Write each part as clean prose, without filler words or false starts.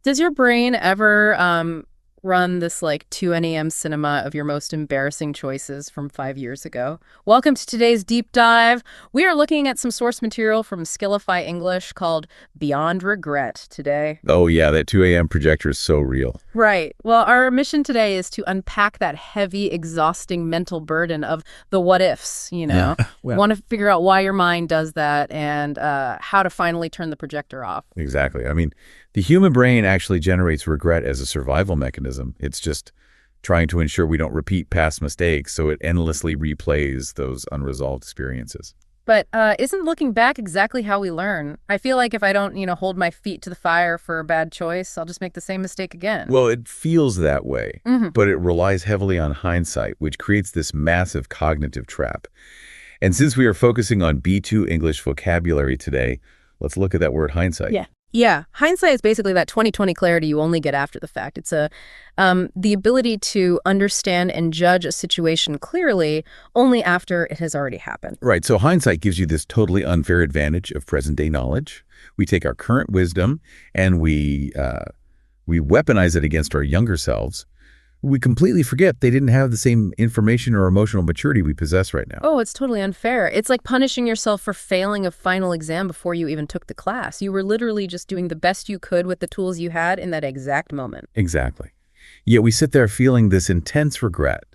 Does your brain ever run this like 2 a.m. cinema of your most embarrassing choices from 5 years ago? Welcome to today's deep dive. We are looking at some source material from Skillify English called Beyond Regret today. Oh yeah, that 2 a.m. projector is so real. Right. Well, our mission today is to unpack that heavy, exhausting mental burden of the what ifs, Yeah. Well, Want to figure out why your mind does that and how to finally turn the projector off. exactly. I mean, the human brain actually generates regret as a survival mechanism. It's just trying to ensure we don't repeat past mistakes, so it endlessly replays those unresolved experiences. But isn't looking back exactly how we learn? I feel like if I don't, hold my feet to the fire for a bad choice, I'll just make the same mistake again. Well, it feels that way, Hmm. but it relies heavily on hindsight, which creates this massive cognitive trap. And since we are focusing on B2 English vocabulary today, let's look at that word hindsight. Yeah, hindsight is basically that 20/20 clarity you only get after the fact. It's the ability to understand and judge a situation clearly only after it has already happened. Right, so hindsight gives you this totally unfair advantage of present-day knowledge. We take our current wisdom and we weaponize it against our younger selves. We completely forget they didn't have the same information or emotional maturity we possess right now. Oh, it's totally unfair. It's like punishing yourself for failing a final exam before you even took the class. You were literally just doing the best you could with the tools you had in that exact moment. Exactly. Yet we sit there feeling this intense regret.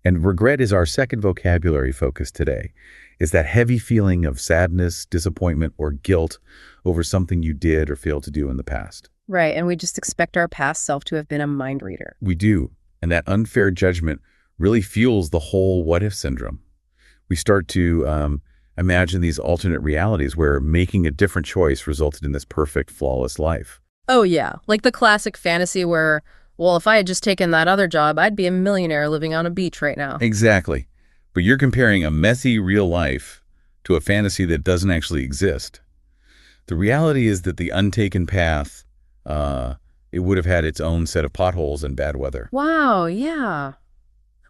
And regret is our second vocabulary focus today. It's that heavy feeling of sadness, disappointment, or guilt over something you did or failed to do in the past. Right, and we just expect our past self to have been a mind reader. We do. And that unfair judgment really fuels the whole what-if syndrome. We start to imagine these alternate realities where making a different choice resulted in this perfect, flawless life. Oh, yeah, like the classic fantasy where, well, if I had just taken that other job, I'd be a millionaire living on a beach right now. Exactly. But you're comparing a messy real life to a fantasy that doesn't actually exist. The reality is that the untaken path, it would have had its own set of potholes and bad weather. Wow, yeah.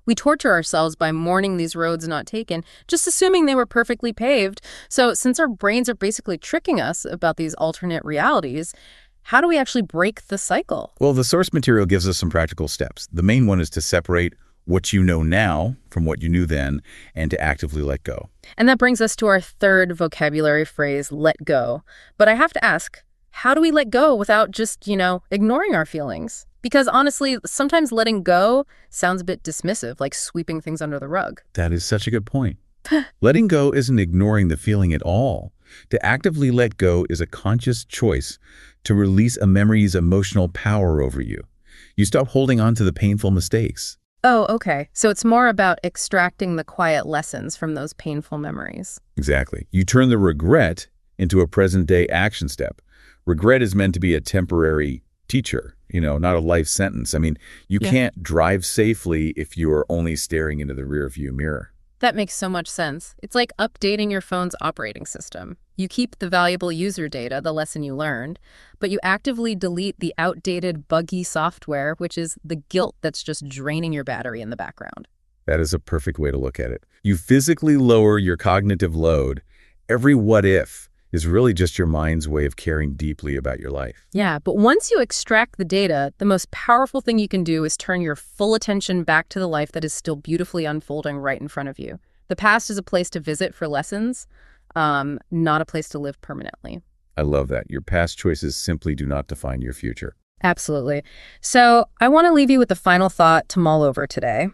We torture ourselves by mourning these roads not taken, just assuming they were perfectly paved. So since our brains are basically tricking us about these alternate realities, how do we actually break the cycle? Well, the source material gives us some practical steps. The main one is to separate what you know now from what you knew then and to actively let go. And that brings us to our third vocabulary phrase, let go. But I have to ask, how do we let go without just, ignoring our feelings? Because honestly, sometimes letting go sounds a bit dismissive, like sweeping things under the rug. That is such a good point. Letting go isn't ignoring the feeling at all. To actively let go is a conscious choice to release a memory's emotional power over you. You stop holding on to the painful mistakes. Oh, okay. So it's more about extracting the quiet lessons from those painful memories. Exactly. You turn the regret into a present-day action step. Regret is meant to be a temporary teacher, not a life sentence. I mean, you can't drive safely if you're only staring into the rearview mirror. That makes so much sense. It's like updating your phone's operating system. You keep the valuable user data, the lesson you learned, but you actively delete the outdated, buggy software, which is the guilt that's just draining your battery in the background. That is a perfect way to look at it. You physically lower your cognitive load. Every what if is really just your mind's way of caring deeply about your life. Yeah, but once you extract the data, the most powerful thing you can do is turn your full attention back to the life that is still beautifully unfolding right in front of you. The past is a place to visit for lessons, not a place to live permanently. I love that. Your past choices simply do not define your future. Absolutely. So I want to leave you with the final thought to mull over today.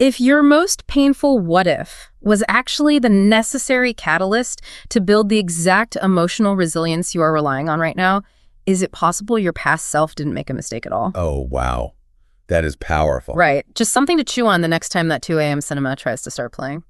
If your most painful what if was actually the necessary catalyst to build the exact emotional resilience you are relying on right now, is it possible your past self didn't make a mistake at all? Oh, wow. That is powerful. Right. Just something to chew on the next time that 2 a.m. cinema tries to start playing.